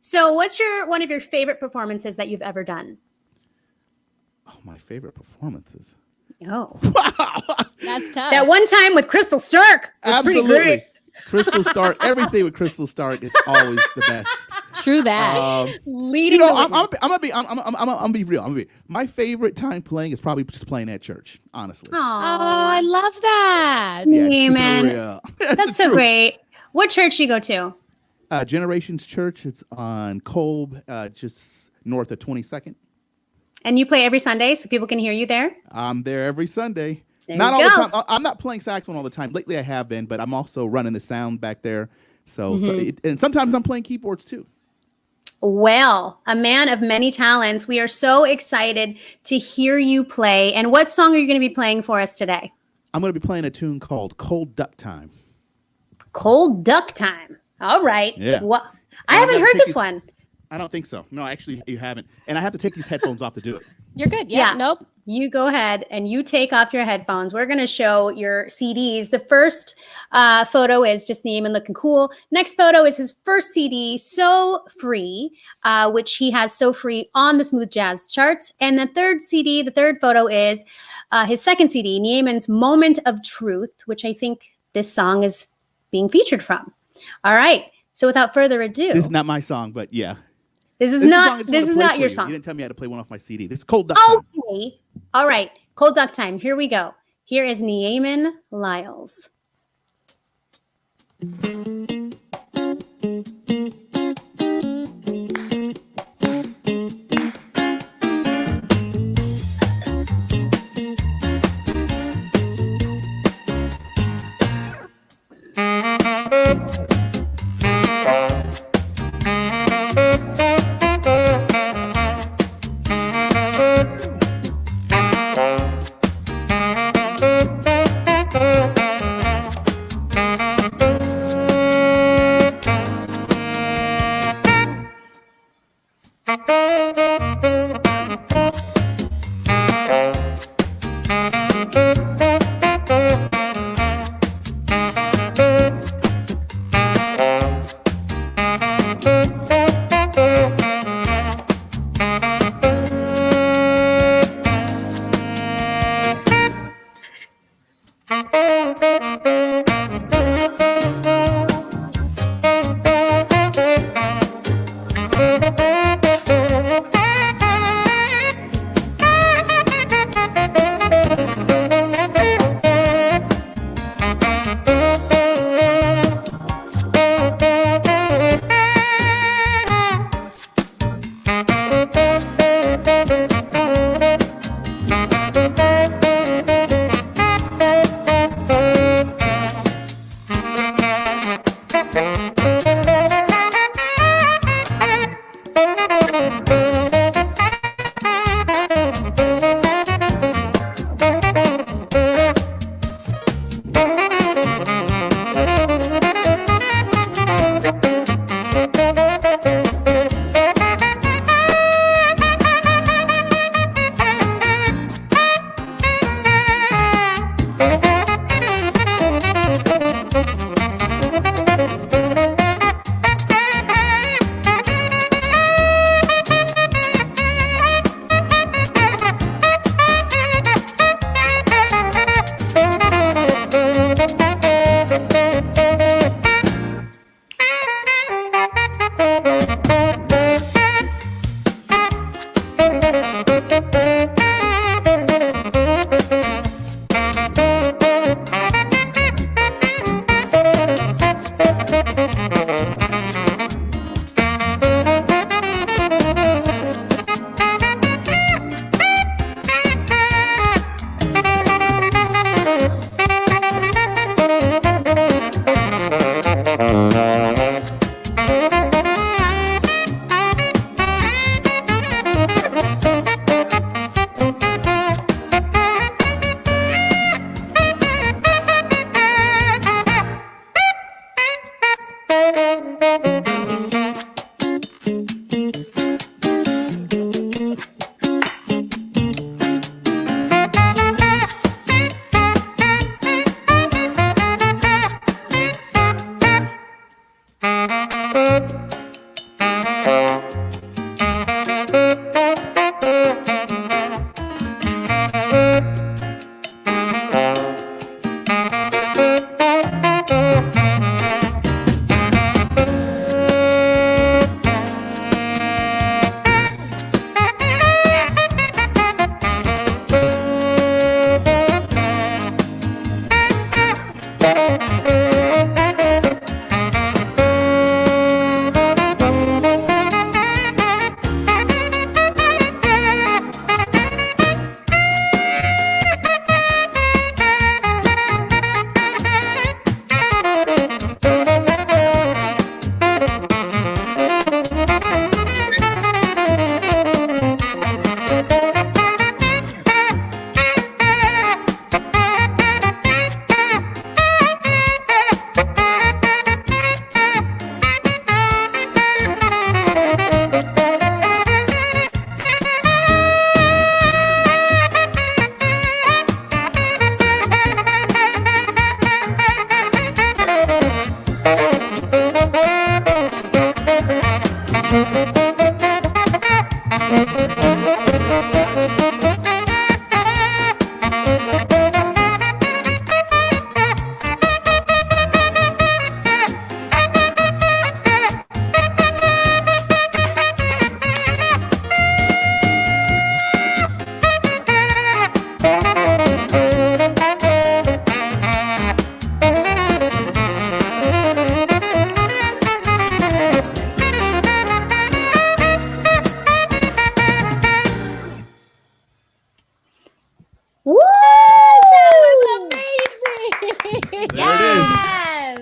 So, what's one of your favorite performances that you've ever done? Oh, my favorite performances. Oh, Wow. That's tough. that one time with Crystal Stark was pretty Absolutely. great. Crystal Stark. Everything with Crystal Stark is always the best. True that. Leading You know, the I'm gonna be real. My favorite time playing is probably just playing at church. Honestly. Aw. Oh, I love that. Yeah, it's keeping it man. real. That's so great. What church do you go to? Generations Church. It's on Kolb, just north of 22nd. And you play every Sunday so people can hear you there? I'm there every Sunday. There Not you all go. the time. I'm not playing saxophone all the time. Lately, I have been, but I'm also running the sound back there. So, and sometimes I'm playing keyboards too. Well, a man of many talents. We are so excited to hear you play. And what song are you going to be playing for us today? I'm going to be playing a tune called "Cold Duck Time." Cold Duck Time. All right. Yeah. What? I And haven't I'm heard gonna this take one. I don't think so. No, actually, you haven't. And I have to take these headphones off to do it. You're good. Yeah. Yeah. Nope. You go ahead and you take off your headphones. We're going to show your CDs. The first photo is just Neaman looking cool. Next photo is his first CD, So Free, which he has So Free on the Smooth Jazz charts. And the third CD, the third photo is his second CD, Neaman's Moment of Truth, which I think this song is being featured from. All right. So without further ado, This is not my song, but yeah. this is This not is a song I just wanna play your for you. song. You didn't tell me how to play one off my CD. This is "Cold Duck Time." Okay. All right. Cold Duck Time. Here we go. Here is Neaman Lyles.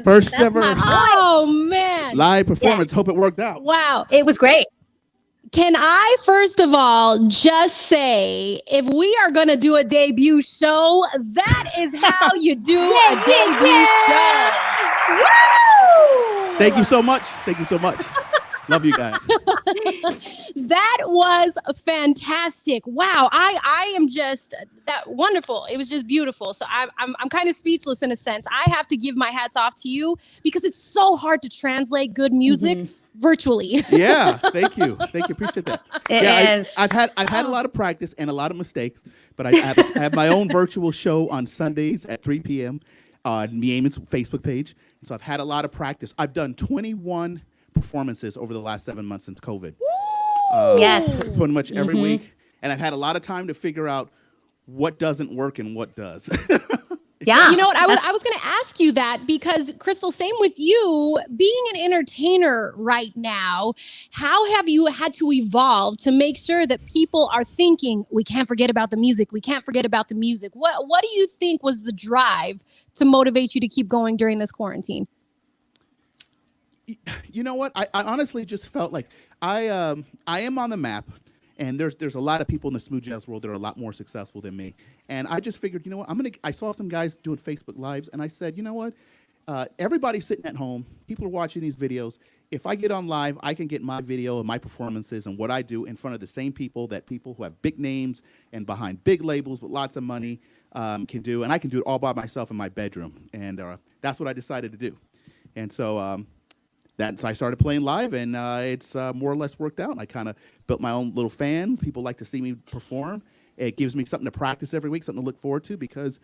First That's ever my boy. Oh man. live performance. Hope it worked out. Wow. It was great. Can I first of all just say, if we are going to do a debut show, that is how you do a debut show. Thank you so much. Thank you so much. Love you guys. That was fantastic. Wow. I am just that wonderful. It was just beautiful. So I'm kind of speechless in a sense. I have to give my hats off to you because it's so hard to translate good music virtually. Yeah, thank you. Thank you. Appreciate that. It is. I've had a lot of practice and a lot of mistakes, but I have my own virtual show on Sundays at 3 p.m. on Neaman's Facebook page. So I've had a lot of practice. I've done 21 performances over the last 7 months since COVID. Yes. Pretty much every week. And I've had a lot of time to figure out what doesn't work and what does. Yeah. You know what? I was going to ask you that because, Krystal, same with you. Being an entertainer right now, how have you had to evolve to make sure that people are thinking, we can't forget about the music. We can't forget about the music. What do you think was the drive to motivate you to keep going during this quarantine? You know what? I honestly just felt like I am on the map. And there's a lot of people in the smooth jazz world that are a lot more successful than me. And I just figured, you know what, I saw some guys doing Facebook Lives, and I said, you know what, everybody's sitting at home. People are watching these videos. If I get on live, I can get my video and my performances and what I do in front of the same people that people who have big names and behind big labels with lots of money can do. And I can do it all by myself in my bedroom. And that's what I decided to do. And so I started playing live, and it's more or less worked out. I kind of built my own little fans. People like to see me perform. It gives me something to practice every week, something to look forward to, because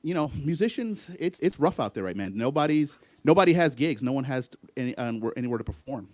musicians, it's rough out there, right, man? Nobody has gigs. No one has anywhere to perform.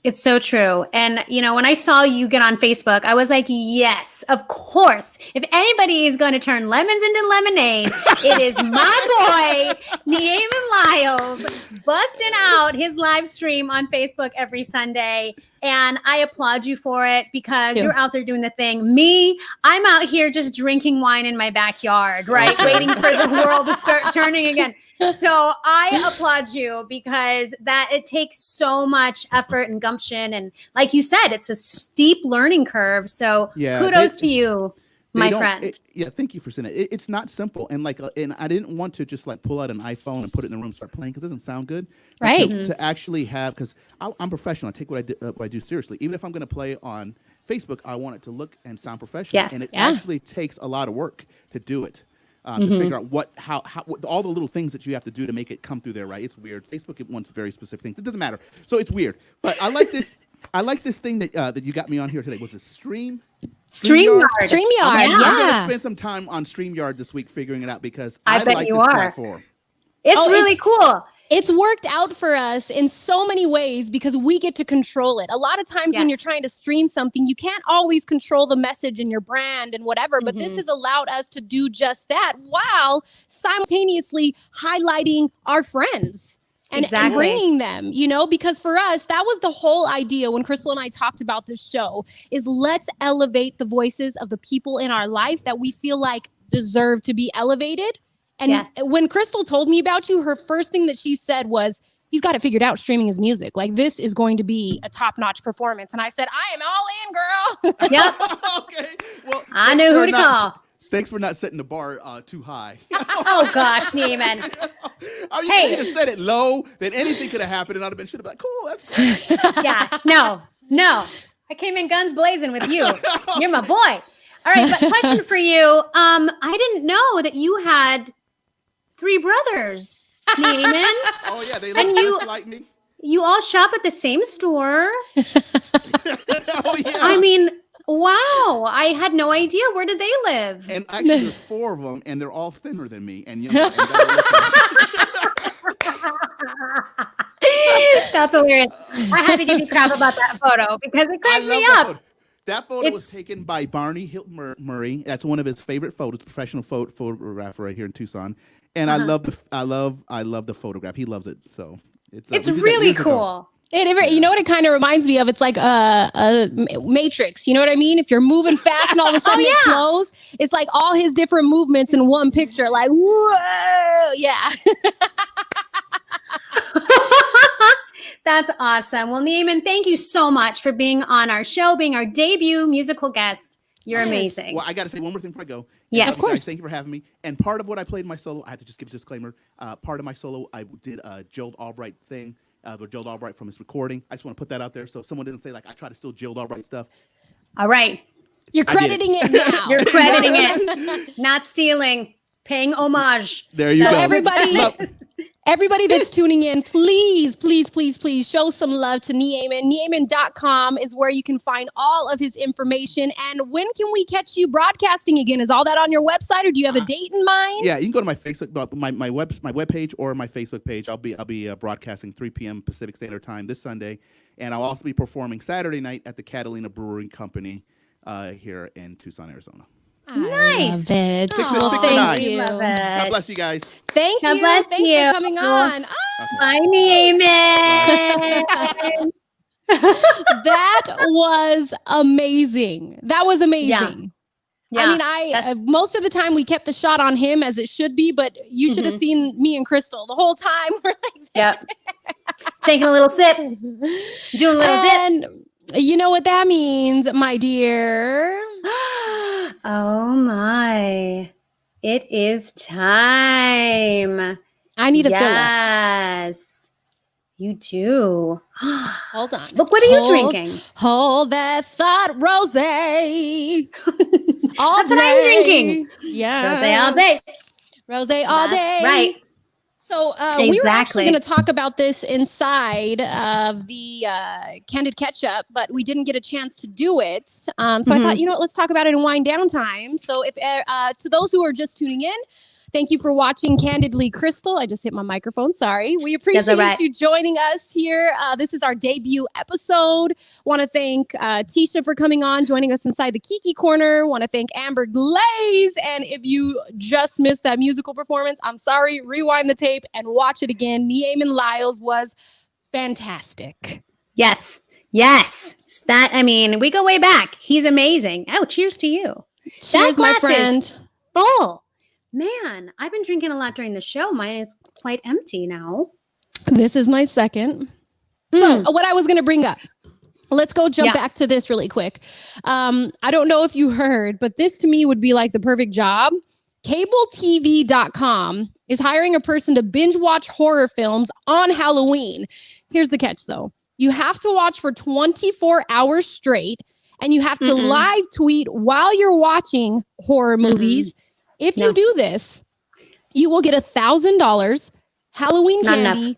It's so true. And, when I saw you get on Facebook, I was like, yes, of course. If anybody is going to turn lemons into lemonade, it is my boy, Neaman Lyles, busting out his live stream on Facebook every Sunday. And I applaud you for it because you're out there doing the thing. Me, I'm out here just drinking wine in my backyard, right? Waiting for the world to start turning again. So I applaud you because it takes so much effort and gumption. And like you said, it's a steep learning curve. So kudos to you, my friend. Yeah, thank you for saying it. It's not simple, and and I didn't want to just like pull out an iPhone and put it in the room and start playing because it doesn't sound good. Right. To actually have, because I'm professional. I take what I do seriously. Even if I'm going to play on Facebook, I want it to look and sound professional. Yes. And it actually takes a lot of work to do it. To figure out what all the little things that you have to do to make it come through there, right? It's weird. Facebook wants very specific things. It doesn't matter. So it's weird. But I like this. I like this thing that you got me on here today. Was it StreamYard? StreamYard. I'm Yeah. gonna spend some time on StreamYard this week figuring it out because I bet like you this are. platform. It's really cool. It's worked out for us in so many ways because we get to control it. A lot of times when you're trying to stream something, you can't always control the message and your brand and whatever, but this has allowed us to do just that while simultaneously highlighting our friends. And bringing them, because for us, that was the whole idea when Krystal and I talked about this show is let's elevate the voices of the people in our life that we feel like deserve to be elevated. And when Krystal told me about you, her first thing that she said was, he's got it figured out streaming his music. Like, this is going to be a top-notch performance. And I said, I am all in, girl. Yep. Okay. Well, I knew who to call. Thanks for not setting the bar too high. Oh, gosh, Neaman. You could have set it low, then anything could have happened, and I'd have been should have been like, cool, that's great. Yeah, no. I came in guns blazing with you. You're my boy. All right, but question for you. I didn't know that you had 3 brothers, Neaman. Oh, yeah, they look just like me. You all shop at the same store. Oh, yeah. I mean, wow. I had no idea. Where did they live? And actually, there's 4 of them, and they're all thinner than me. And That's hilarious. I had to give you crap about that photo because it cracks me up. That photo was taken by Barney Hilton Murray. That's one of his favorite photos, professional photographer right here in Tucson. And I love the photograph. He loves it. So it's really cool. You know what it kind of reminds me of? It's like a Matrix. You know what I mean? If you're moving fast and all of a sudden it slows, it's like all his different movements in one picture. Like, whoa, yeah. That's awesome. Well, Neaman, thank you so much for being on our show, being our debut musical guest. You're amazing. Well, I got to say one more thing before I go. Yes, of course. Guys, thank you for having me. And part of what I played in my solo, I have to just give a disclaimer. Part of my solo, I did a Gerald Albright thing. With Gerald Albright from his recording. I just want to put that out there so someone doesn't say, like, I try to steal Gerald Albright stuff. All right. You're crediting it now. You're crediting it. Not stealing. Paying homage. There you go. Everybody that's tuning in, please show some love to Neaman. Neaman.com is where you can find all of his information. And when can we catch you broadcasting again? Is all that on your website, or do you have a date in mind? Yeah, you can go to my Facebook, my webpage or my Facebook page. I'll be broadcasting 3 p.m. Pacific Standard Time this Sunday, and I'll also be performing Saturday night at the Catalina Brewing Company here in Tucson, Arizona. Nice. Love it. Thank you. Love it. God bless you guys. Thank God you. bless Thanks you. for coming on. Bye, Neaman. That was amazing. Yeah. I mean, most of the time we kept the shot on him as it should be, but you should have seen me and Krystal the whole time. We're like, yep. Taking a little sip, doing a little dip. and you know what that means, my dear. Oh my. It is time. I need a filler. Yes. You do. Hold on. Look, what are you drinking? Hold that thought, rosé. That's what I'm drinking. Yeah. Rosé all day. Rosé all day. That's right. So we were actually going to talk about this inside of the Candid Katch-Up, but we didn't get a chance to do it. So I thought, let's talk about it in wind down time. So if to those who are just tuning in, thank you for watching Candidly Krystal. I just hit my microphone. Sorry. We appreciate you joining us here. This is our debut episode. Want to thank Tisha for coming on, joining us inside the Kiki Korner. Want to thank Amber Glaze. And if you just missed that musical performance, I'm sorry. Rewind the tape and watch it again. Neaman Lyles was fantastic. Yes. We go way back. He's amazing. Oh, cheers to you. Cheers, my friend. Full. Man, I've been drinking a lot during the show. Mine is quite empty now. This is my second. So what I was going to bring up. Let's go jump Yeah. back to this really quick. I don't know if you heard, but this to me would be like the perfect job. CableTV.com is hiring a person to binge watch horror films on Halloween. Here's the catch, though. You have to watch for 24 hours straight, and you have to live tweet while you're watching horror movies. If you do this, you will get $1,000 Halloween candy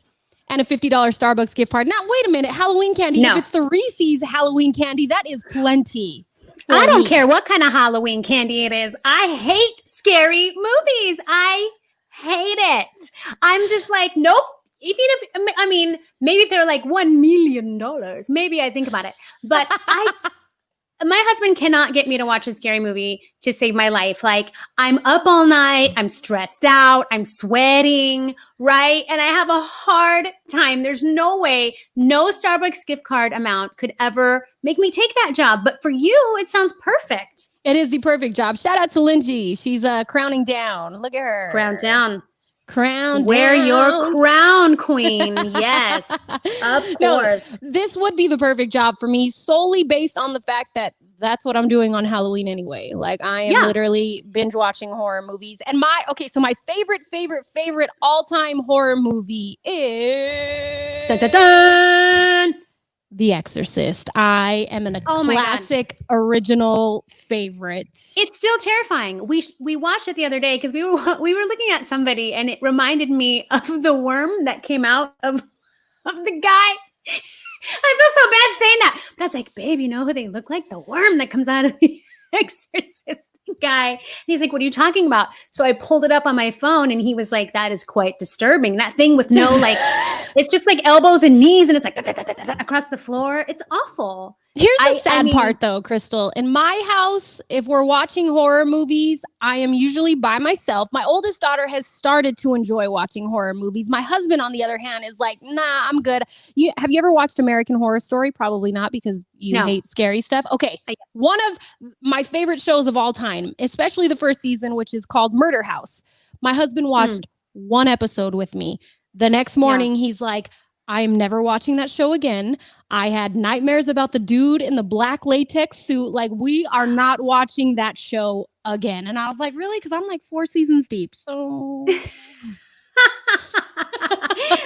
and a $50 Starbucks gift card. Now, wait a minute. Halloween candy. No. If it's the Reese's Halloween candy, that is plenty. I don't care what kind of Halloween candy it is. I hate scary movies. I hate it. I'm just like, nope. Even if, I mean, maybe if they're like $1 million, maybe I think about it. But my husband cannot get me to watch a scary movie to save my life. Like, I'm up all night, I'm stressed out, I'm sweating, right? And I have a hard time. There's no way, no Starbucks gift card amount could ever make me take that job. But for you, it sounds perfect. It is the perfect job. Shout out to Lindsay. She's crowning down. Look at her. Crown down. Crown Wear down. your crown, queen. Yes, of course. This would be the perfect job for me solely based on the fact that that's what I'm doing on Halloween anyway. Like, I am literally binge watching horror movies. And so my favorite all-time horror movie is Dun, dun, dun. The Exorcist. I am a classic original favorite. It's still terrifying. We watched it the other day because we were looking at somebody, and it reminded me of the worm that came out of the guy. I feel so bad saying that, but I was like, babe, you know who they look like? The worm that comes out of the Exorcist guy. And he's like, what are you talking about? So I pulled it up on my phone, and he was like, that is quite disturbing. That thing with no, like, it's just like elbows and knees, and it's like across the floor. It's awful. Here's the sad part, though, Krystal. In my house, if we're watching horror movies, I am usually by myself. My oldest daughter has started to enjoy watching horror movies. My husband, on the other hand, is like, nah, I'm good. Have you ever watched American Horror Story? Probably not, because you hate scary stuff. Okay. One of my favorite shows of all time, especially the first season, which is called Murder House. My husband watched one episode with me. The next morning, he's like, I am never watching that show again. I had nightmares about the dude in the black latex suit. Like, we are not watching that show again. And I was like, really? Because I'm like 4 seasons deep. So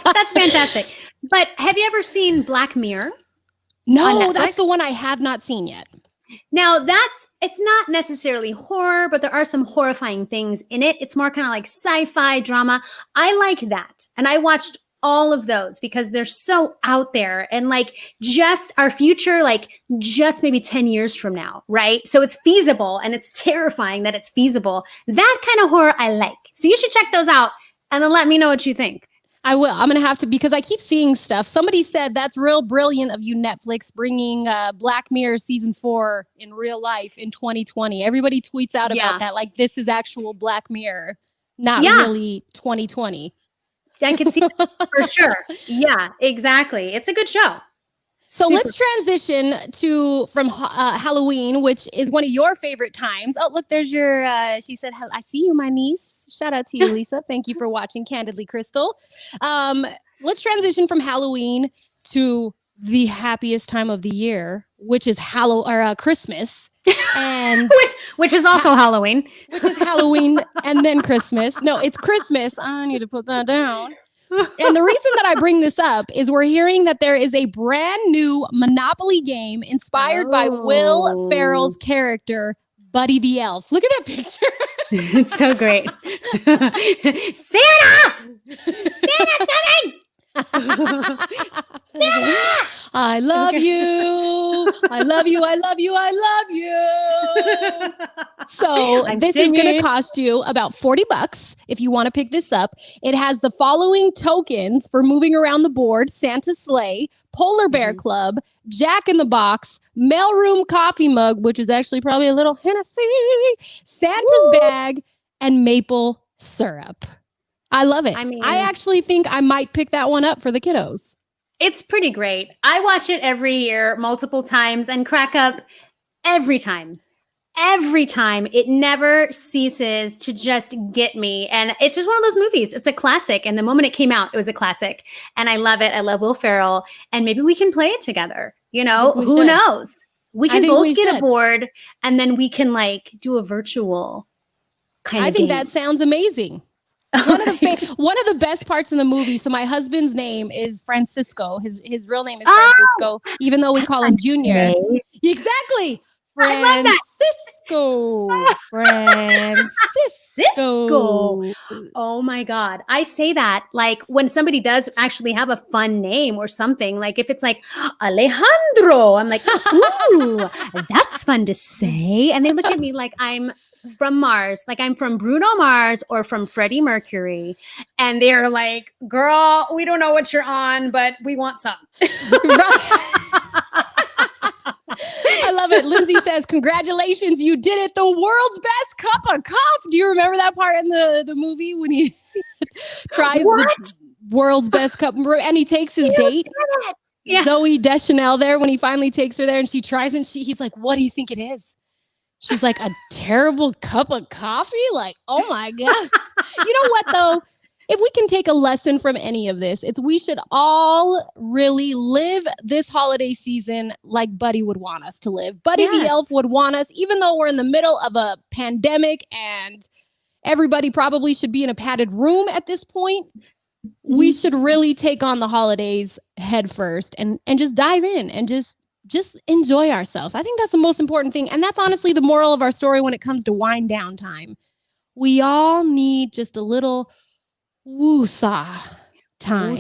that's fantastic. But have you ever seen Black Mirror? No, that's the one I have not seen yet. Now, it's not necessarily horror, but there are some horrifying things in it. It's more kind of like sci-fi drama. I like that. And I watched all of those because they're so out there and like just our future, like just maybe 10 years from now, right? So it's feasible, and it's terrifying that it's feasible. That kind of horror I like. So you should check those out and then let me know what you think. I will. I'm going to have to, because I keep seeing stuff. Somebody said that's real brilliant of you, Netflix, bringing Black Mirror season 4 in real life in 2020. Everybody tweets out about that. Like, this is actual Black Mirror, not really 2020. I can see that for sure. Yeah, exactly. It's a good show. So let's transition from Halloween, which is one of your favorite times. Oh, look, there's your, she said, I see you, my niece. Shout out to you, Lisa. Thank you for watching Candidly Krystal. Let's transition from Halloween to the happiest time of the year, which is Christmas. And which is also Halloween. Which is Halloween and then Christmas. No, it's Christmas. I need to put that down. And the reason that I bring this up is we're hearing that there is a brand new Monopoly game inspired by Will Ferrell's character, Buddy the Elf. Look at that picture. It's so great. Santa! Santa's coming! I love you. I love you. I love you. I love you. So this is going to cost you about $40 if you want to pick this up. It has the following tokens for moving around the board: Santa Sleigh, Polar Bear Club, Jack in the Box, Mailroom Coffee Mug, which is actually probably a little Hennessy, Santa's bag, and maple syrup. I love it. I mean, I actually think I might pick that one up for the kiddos. It's pretty great. I watch it every year, multiple times, and crack up every time. every time. It never ceases to just get me. And it's just one of those movies. It's a classic. And the moment it came out, it was a classic. And I love it. I love Will Ferrell. And maybe we can play it together. You know, we who should. knows? We I can think both we get should. aboard and then we can like do a virtual kind I of think game. that sounds amazing. One of the best parts in the movie. So my husband's name is Francisco. His real name is Francisco, even though we that's call him fun to Junior. say. Exactly. I love that. Francisco. Oh my God. I say that like when somebody does actually have a fun name or something, like if it's like Alejandro, I'm like, ooh, that's fun to say. And they look at me like I'm from Mars, like I'm from Bruno Mars or from Freddie Mercury. And they're like, girl, we don't know what you're on, but we want some. I love it. Lindsay says, congratulations, you did it. The world's best cup of coffee. Do you remember that part in the movie when he tries the world's best cup and he takes his date? Yeah. Zoe Deschanel there when he finally takes her there and she tries and he's like, what do you think it is? She's like, a terrible cup of coffee? Like, oh my God. You know what though? If we can take a lesson from any of this, it's we should all really live this holiday season like Buddy would want us to live. Buddy the Elf would want us, even though we're in the middle of a pandemic and everybody probably should be in a padded room at this point. We should really take on the holidays head first and just dive in and just enjoy ourselves. I think that's the most important thing. And that's honestly the moral of our story when it comes to wind down time. We all need just a little woosah time.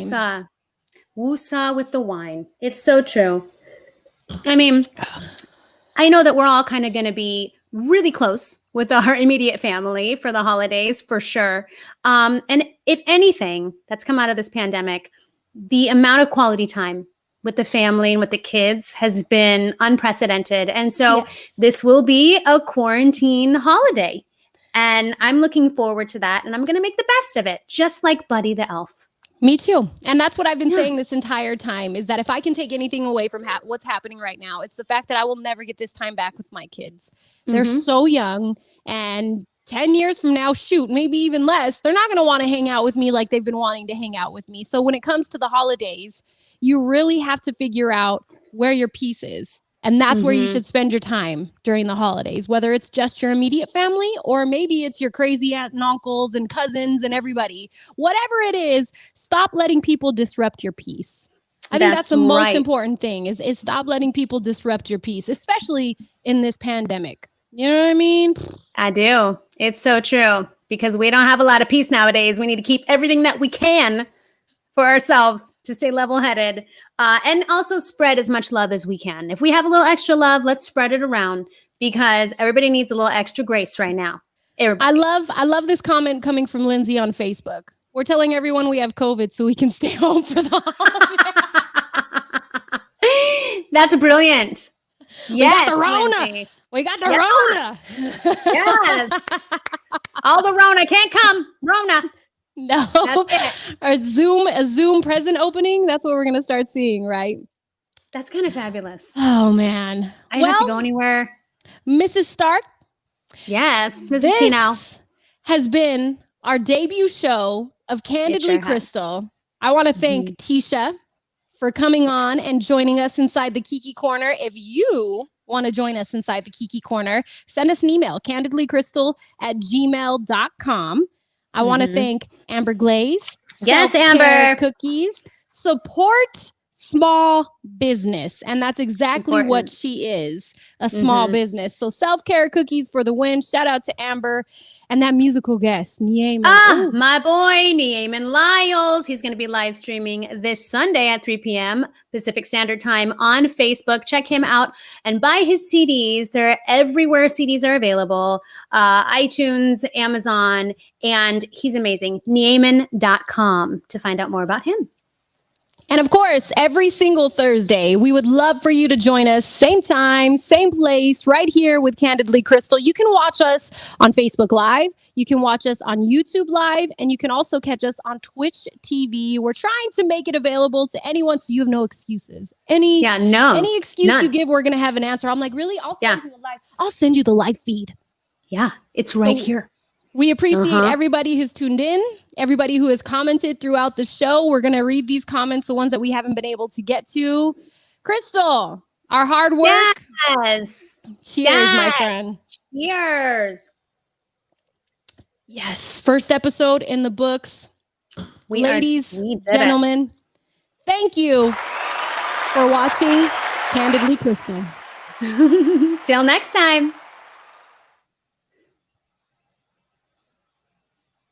Woosah with the wine. It's so true. I mean, I know that we're all kind of going to be really close with our immediate family for the holidays, for sure. And if anything that's come out of this pandemic, the amount of quality time with the family and with the kids has been unprecedented. And so this will be a quarantine holiday. And I'm looking forward to that. And I'm going to make the best of it, just like Buddy the Elf. Me too. And that's what I've been saying this entire time is that if I can take anything away from what's happening right now, it's the fact that I will never get this time back with my kids. They're so young. And 10 years from now, shoot, maybe even less, they're not going to want to hang out with me like they've been wanting to hang out with me. So when it comes to the holidays, you really have to figure out where your peace is. And that's where you should spend your time during the holidays, whether it's just your immediate family or maybe it's your crazy aunt and uncles and cousins and everybody. Whatever it is, stop letting people disrupt your peace. I think that's the most important thing is stop letting people disrupt your peace, especially in this pandemic. You know what I mean? I do. It's so true because we don't have a lot of peace nowadays. We need to keep everything that we can for ourselves to stay level-headed and also spread as much love as we can. If we have a little extra love, let's spread it around because everybody needs a little extra grace right now. Everybody. I love this comment coming from Lindsay on Facebook. We're telling everyone we have COVID so we can stay home for the holiday. That's brilliant. Yes, we got the Rona. Lindsay. We got the Rona. Yes. All the Rona can't come. Rona. No, or a Zoom present opening. That's what we're going to start seeing, right? That's kind of fabulous. Oh, man. I don't have to go anywhere. Mrs. Stark. Yes, Mrs. This Pino. has been our debut show of Candidly Krystal. I want to thank Tisha for coming on and joining us inside the Kiki Korner. If you want to join us inside the Kiki Korner, send us an email, candidlykristal@gmail.com. I want to thank Amber Glaze. Yes, Amber. Cookies. Support small business. And that's exactly what she is, a small business. So self-care cookies for the win. Shout out to Amber and that musical guest, Neaman. My boy, Neaman Lyles. He's going to be live streaming this Sunday at 3 p.m. Pacific Standard Time on Facebook. Check him out and buy his CDs. They're everywhere CDs are available. iTunes, Amazon, and he's amazing. Neaman.com to find out more about him. And of course, every single Thursday, we would love for you to join us, same time, same place, right here with Candidly Krystal. You can watch us on Facebook Live, you can watch us on YouTube Live, and you can also catch us on Twitch TV. We're trying to make it available to anyone, so you have no excuses. Any excuse none. you give, we're gonna have an answer. I'm like, really? I'll send you a live. I'll send you the live feed. Yeah, it's right here. We appreciate everybody who's tuned in, everybody who has commented throughout the show. We're going to read these comments, the ones that we haven't been able to get to. Krystal, our hard work. Yes. Cheers, my friend. Cheers. Yes. First episode in the books. Ladies, gentlemen, thank you for watching Candidly Krystal. Till next time.